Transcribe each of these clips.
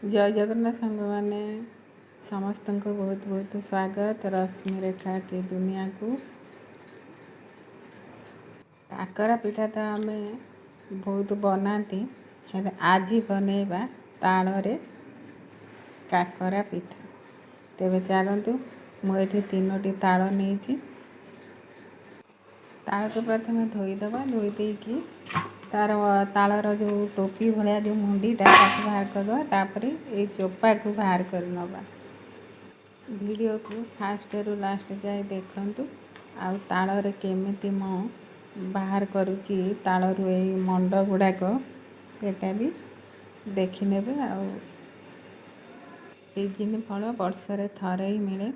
जय जगन्नाथ सांग मैंने समस्त को बहुत बहुत स्वागत रश्मिरेखा की दुनिया को। काकरा पिठा तो आम बहुत बनाती आज बनैबा ताଳରେ काकरा पिठा। तेरे चलतु मुझे 3टी ताଳ नहीं ताल को प्रथम धोईदबा धोई देकी तार तालर जो टोपी भाया जो मुंडीटा बाहर करदे तापर ये चोपा को बाहर कर नवा। वीडियो को फास्ट रु लास्ट जाए देखंतु आउ तालरे केमिति मो बाहर करुची तालरू ए मंड गुड़ाक सेटा भी देखि नेबे। आउ सीजन फल वर्षरे थरे ही मिले।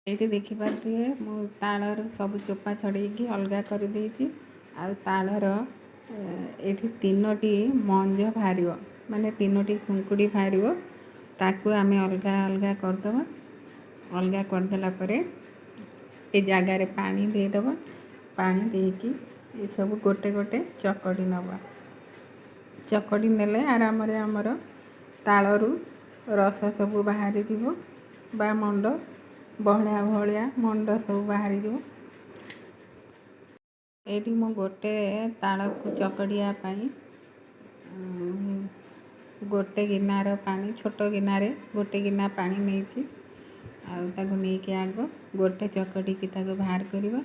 ये देखिपारे मु तालर सब चोपा छड़ेकी अलगा कर देछि। आउ तालर एठी 3टी मंज बाहर माने 3टी खुंकुड़ी बाहर ताकू आमे अलगा अलगा करदबा। अलगा करदेला परे ए जगार पानी देदबा। पानी देकी ये सब गोटे गोटे चकड़ी नवा। चकड़ी नेले आराम रे हमर तालरू रस सब बाहरी जीवो बा मंड बहलिया भलिया मंड सब बाहरी जीवो। एठी मो गोटे ताल को चकड़िया पाई गोटे गिनार पानी छोट गिनारे गोटे गिना पानी नहीं नहीं कि आग गोटे चकड़ी की ताको बाहर करवा।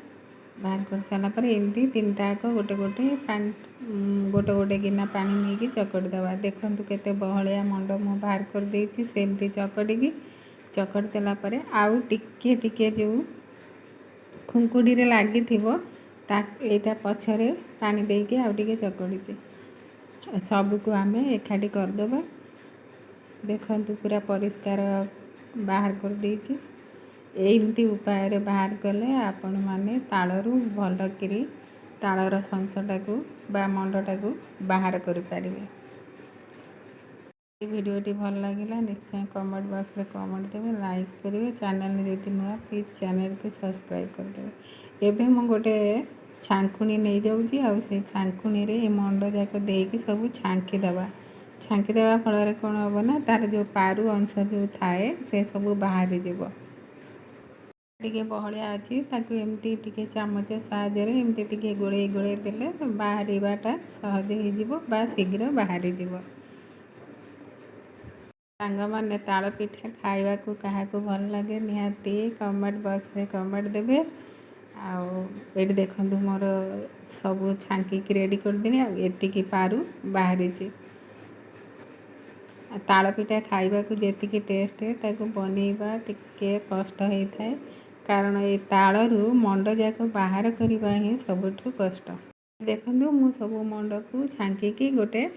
बाहर कर सारा पर एमती 3टा गोटे गोटे पानी गोटे गोटे गिना पानी नहीं कि चकड़ी दबा। देखंतु केते बहलिया मंड मु बाहर कर देछि सेमती चकड़ी की चकड़ी देला परे आउ टिके टिके जो खुंकुड़ी रे लागी थिबो ता एटा पछरे पानी देके आउ टिके चकड़ी सब को आमे एकाठी कर देबा। देखंतु पूरा परिष्कार बाहर कर देछि। एमती उपाय रे बाहर कले आपण माने तालरू भल करी तालर संसटा को बा मंडटा को बाहर कर पारिबे। वीडियोटी भल लगिला निश्चय कमेंट बॉक्स में कमेंट देवे लाइक करेंगे। चैनल यदि नुआ प्लीज चैनल को सब्सक्राइब कर देवे। एबे मु गोटे छांकुनी नहीं जाऊँगी आउ से छांकुनी रे ए मंड जाक देकी सब छांकी देवा। छांकी देवा फल कौन हम ना तार जो पारु अंश जो थाए से सब बाहरी जीव। टिके बहलिया अच्छी ताकू एमती टिके चामच साहाय्य एमती टिके गोले गोले देले बाहरीबाटा सहज हो बा शीघ्र बाहरी जीव। सांग मैंने ताल पिठा खावा को क्या भल लगे निहाती कमेंट बॉक्स में कमेंट देवे। आउ देखु मोर सब छांकी रेडी कर देनी एतिकी पारु बाहरी ताल पिठा खावा को जी टेस्ट ताको बनैबा टिके कष्ट होता है कारण ये तालरू मंड जाक बाहर करवा ही सबुठु कष्ट। देखु मु सब मंड को छांकी गोटे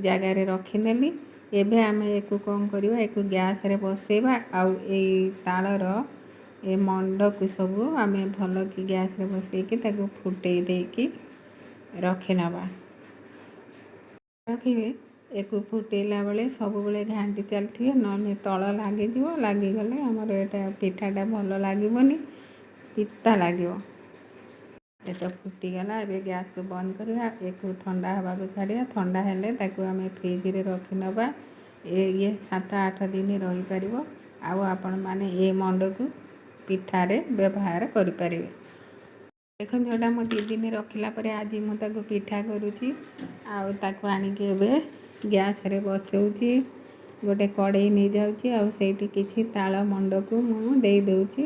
जगार रखिनेली। एबे आमे एको कौन करवा एक गैस रे बसेबा आउ ए तालर ए मंड को सब आमे भल कि गैस रे बसेकी ताको फुटई देकी रखी नवा। रखिबे एक फुटेला बेले सब बेले घांटी चलथिबे न तल लागी जीवो लागी गले हमर एटा पिठाटा भल लागबोनी पिता लागिवो। ये तो फुटीगला ए गैस को बंद करवा एक ठंडा हवा को छाड़िया ठंडा हेले ताकू आमे फ्रिज रे रखी नवा। ये 7-8 दिन रही पार आउ आपण माने ए मंड को पिठारे व्यवहार करि परिबे। देखो जोटा मो 2 दिन रखिला परे आज मुझे पिठा करुँची आउ ताकू आनिके एबे गैस रे बसौची गोटे कड़ई नहीं जाऊँगी आउ सेठी किछि ताल मंड को मु दे दउची।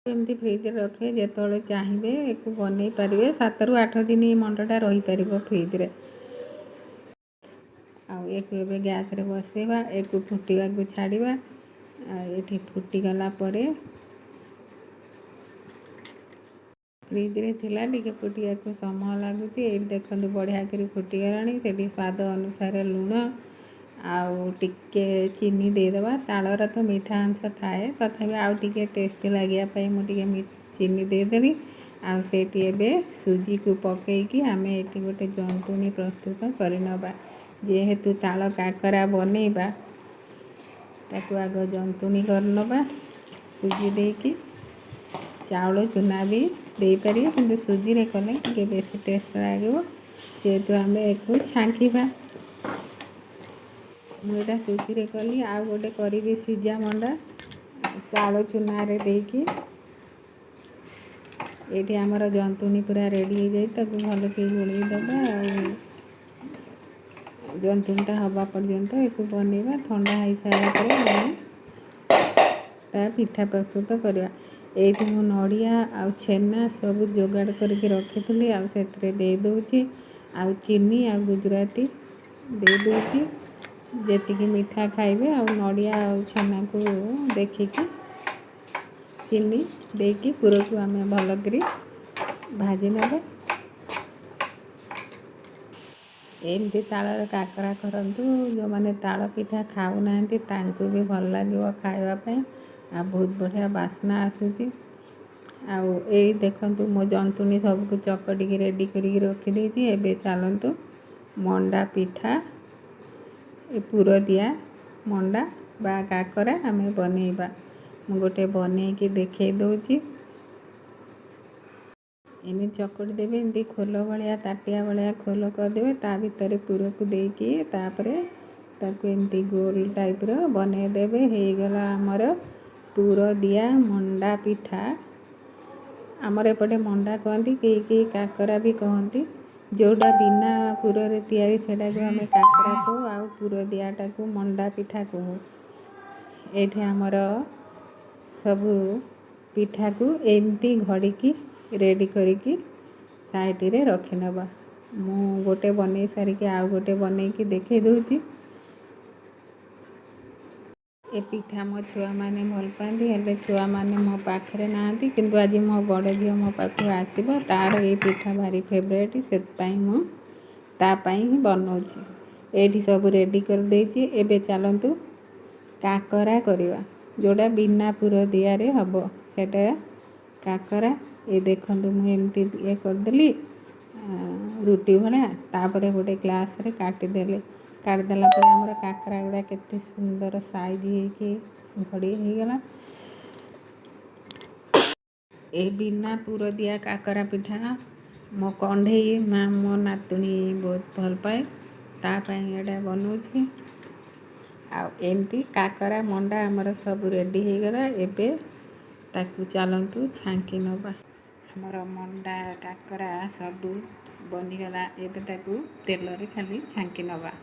एमती फ्रिज रखे जेतोले चाहिए एक बनै पारिबे 7-8 दिन मंडटा रही पारिबो फ्रिज रे। आउ एक एबे गैस रे बसेबा एक फुटीवा को छाड़िबा। एठी फुटी गला परे फ्रिज रे थिला टिके फुटिया को समय लागुची। ए देखंतु बढ़िया करी फुटी गलानी सेठी स्वाद अनुसार लूण आउ टिके चीनी दे देबा। तालर तो मीठा अंश थाए तथापि आउ टिके टेस्ट लागिया पई मु टिके चीनी दे देली। आउ सेठी एबे सुजी को पकेईकी आमे एठी गोटे जंतुनी प्रस्तुत करि नबा। जेहेतु ताल काकरा बनैबा ताकू आग जंतुनी कर नबा सुजी देकी चाउल चूना भी दे पारिबे किंतु सुजी रे कले टिके बेसी टेस्ट लागिवो। ଯେହେତୁ ଆମେ ଏକୁ ଛାଙ୍କିବା। ମୁଁ ଏଇଟା ସୁଜିରେ କଲି, ଆଉ ଗୋଟେ କରିବି ସିଝା ମଣ୍ଡା ଚାଉଳ ଚୁନାରେ ଦେଇକି। ଏଇଠି ଆମର ଜନ୍ତୁଣି ପୁରା ରେଡ଼ି ହେଇଯାଇ, ତାକୁ ଭଲକି ଗୋଳେଇ ଦେବା। ଆଉ ଜନ୍ତୁଣିଟା ହେବା ପର୍ଯ୍ୟନ୍ତ ଏକୁ ବନେଇବା। ଥଣ୍ଡା ହେଇସାରିଲା ପରେ ଆମେ ତା ପିଠା ପ୍ରସ୍ତୁତ କରିବା। ଏଇଠି ମୁଁ ନଡ଼ିଆ ଆଉ ଛେନା ସବୁ ଯୋଗାଡ଼ କରିକି ରଖିଥିଲି, ଆଉ ସେଥିରେ ଦେଇ ଦେଉଛି। ଆଉ ଚିନି ଆଉ ଗୁଜୁରାତି ଦେଇ ଦେଉଛି। ଯେତିକି ମିଠା ଖାଇବେ, ଆଉ ନଡ଼ିଆ ଆଉ ଛେନାକୁ ଦେଖିକି ଚିନି ଦେଇକି ପୁରକୁ ଆମେ ଭଲକରି ଭାଜି ନେବା। ଏମିତି ତାଳରେ କାକରା କରନ୍ତୁ। ଯେଉଁମାନେ ତାଳ ପିଠା ଖାଉନାହାନ୍ତି ତାଙ୍କୁ ବି ଭଲ ଲାଗିବ ଖାଇବା ପାଇଁ। ଆଉ ବହୁତ ବଢ଼ିଆ ବାସ୍ନା ଆସୁଛି। ଆଉ ଏଇ ଦେଖନ୍ତୁ ମୋ ଜନ୍ତୁଣି ସବୁକୁ ଚକଟିକି ରେଡ଼ି କରିକି ରଖିଦେଇଛି। ଏବେ ଚାଲନ୍ତୁ ମଣ୍ଡା ପିଠା, ଏ ପୁର ଦିଆ ମଣ୍ଡା ବା କାକରା ଆମେ ବନେଇବା। ମୁଁ ଗୋଟେ ବନେଇକି ଦେଖେଇ ଦେଉଛି। ଏମିତି ଚକଟି ଦେବେ, ଏମିତି ଖୋଲ ଭଳିଆ ତାଟିଆ ଭଳିଆ ଖୋଲ କରିଦେବେ। ତା ଭିତରେ ପୁରକୁ ଦେଇକି ତାପରେ ତାକୁ ଏମିତି ଗୋଲ ଟାଇପ୍ର ବନେଇ ଦେବେ। ହେଇଗଲା ଆମର ପୁର ଦିଆ ମଣ୍ଡା ପିଠା। ଆମର ଏପଟେ ମଣ୍ଡା କହନ୍ତି, କେହି କେହି କାକରା ବି କହନ୍ତି। ଯେଉଁଟା ବିନା ପୁରରେ ତିଆରି ସେଇଟାକୁ ଆମେ କାକରା କହୁ, ଆଉ ପୁର ଦିଆଟାକୁ ମଣ୍ଡା ପିଠା କହୁ। ଏଇଠି ଆମର ସବୁ ପିଠାକୁ ଏମିତି ଘଡ଼ିକି ରେଡ଼ି କରିକି ସାଇଡ଼ରେ ରଖିନେବା। ମୁଁ ଗୋଟେ ବନେଇ ସାରିକି ଆଉ ଗୋଟେ ବନେଇକି ଦେଖେଇ ଦେଉଛି। ଏ ପିଠା ମୋ ଛୁଆମାନେ ଭଲ ପାଆନ୍ତି, ହେଲେ ଛୁଆମାନେ ମୋ ପାଖରେ ନାହାନ୍ତି। କିନ୍ତୁ ଆଜି ମୋ ବଡ଼ ଝିଅ ମୋ ପାଖକୁ ଆସିବ, ତା'ର ଏଇ ପିଠା ଭାରି ଫେଭରେଟ୍। ସେଥିପାଇଁ ମୁଁ ତା ପାଇଁ ହିଁ ବନଉଛି। ଏଇଠି ସବୁ ରେଡ଼ି କରିଦେଇଛି। ଏବେ ଚାଲନ୍ତୁ କାକରା କରିବା, ଯେଉଁଟା ବିନା ପୁର ଦିଆରେ ହେବ ସେଇଟା କାକରା। ଏ ଦେଖନ୍ତୁ ମୁଁ ଏମିତି ଇଏ କରିଦେଲି ରୁଟି ଭଳିଆ। ତାପରେ ଗୋଟେ ଗ୍ଲାସ୍ରେ କାଟିଦେଲା ପରେ ଆମର କାକରା ଗୁଡ଼ା କେତେ ସୁନ୍ଦର ସାଇଜ୍ ହେଇକି ଘଡ଼ି ହେଇଗଲା। ଏଇ ବିନା ପୁର ଦିଆ କାକରା ପିଠା ମୋ କଣ୍ଢେଇ ମୋ ନାତୁଣୀ ବହୁତ ଭଲ ପାଏ। ତା ପାଇଁ ଏଇଟା ବନଉଛି। ଆଉ ଏମିତି କାକରା ମଣ୍ଡା ଆମର ସବୁ ରେଡ଼ି ହେଇଗଲା। ଏବେ ତାକୁ ଚାଲନ୍ତୁ ଛାଙ୍କି ନେବା। ଆମର ମଣ୍ଡା କାକରା ସବୁ ବନିଗଲା। ଏବେ ତାକୁ ତେଲରେ ଖାଲି ଛାଙ୍କି ନେବା।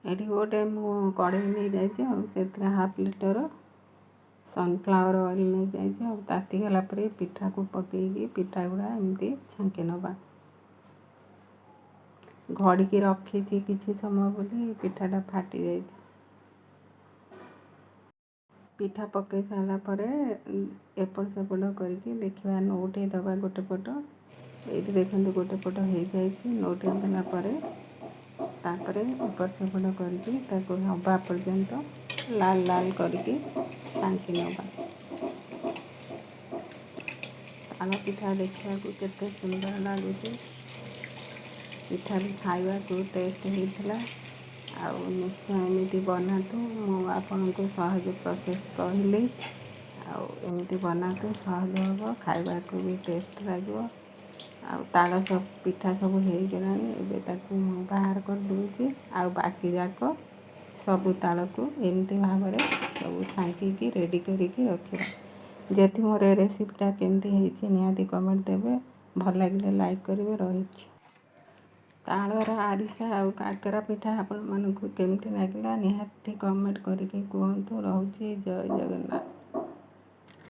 ଏଠି ଗୋଟେ ମୁଁ କଢ଼େଇ ନେଇଯାଇଛି, ଆଉ ସେଥିରେ 1/2 ଲିଟର ସନଫ୍ଲାୱାର ଅଏଲ୍ ନେଇଯାଇଛି। ଆଉ ତାତିଗଲା ପରେ ପିଠାକୁ ପକାଇକି ପିଠା ଗୁଡ଼ା ଏମିତି ଛାଙ୍କି ନେବା। ଘଡ଼ିକି ରଖିଛି କିଛି ସମୟ ବୋଲି ପିଠାଟା ଫାଟିଯାଇଛି। ପିଠା ପକାଇ ସାରିଲା ପରେ ଏପଟ ସେପଟ କରିକି ଦେଖିବା, ନଉଟାଇ ଦେବା ଗୋଟେ ପଟ। ଏଇଠି ଦେଖନ୍ତୁ ଗୋଟେ ପଟ ହେଇଯାଇଛି। ନଉଟାଇ ଦେଲା ପରେ ତାପରେ ଏପଟ ସେପଟ କରିକି ତାକୁ ହେବା ପର୍ଯ୍ୟନ୍ତ ଲାଲ ଲାଲ କରିକି ଛାଙ୍କି ନେବା। ତାଳ ପିଠା ଦେଖିବାକୁ କେତେ ସୁନ୍ଦର ଲାଗୁଛି। ପିଠା ବି ଖାଇବାକୁ ଟେଷ୍ଟ ହେଇଥିଲା। ଆଉ ନିଶ୍ଚୟ ଏମିତି ବନାନ୍ତୁ। ମୁଁ ଆପଣଙ୍କୁ ସହଜ ପ୍ରୋସେସ୍ କହିଲି, ଆଉ ଏମିତି ବନାନ୍ତୁ, ସହଜ ହେବ, ଖାଇବାକୁ ବି ଟେଷ୍ଟ ଲାଗିବ। ଆଉ ତାଳ ସବୁ ପିଠା ସବୁ ହେଇଗଲାଣି। ଏବେ ତାକୁ ମୁଁ ବାହାର କରିଦେଉଛି। ଆଉ ବାକି ଯାକ ସବୁ ତାଳକୁ ଏମିତି ଭାବରେ ସବୁ ଛାଙ୍କିକି ରେଡ଼ି କରିକି ରଖିବା। ଯଦି ମୋର ଏ ରେସିପିଟା କେମିତି ହେଇଛି ନିହାତି କମେଣ୍ଟ ଦେବେ। ଭଲ ଲାଗିଲେ ଲାଇକ୍ କରିବେ। ରହିଛି। ତାଳର ଆରିସା ଆଉ କାକରା ପିଠା ଆପଣମାନଙ୍କୁ କେମିତି ଲାଗିଲା ନିହାତି କମେଣ୍ଟ କରିକି କୁହନ୍ତୁ। ରହୁଛି। ଜୟ ଜଗନ୍ନାଥ।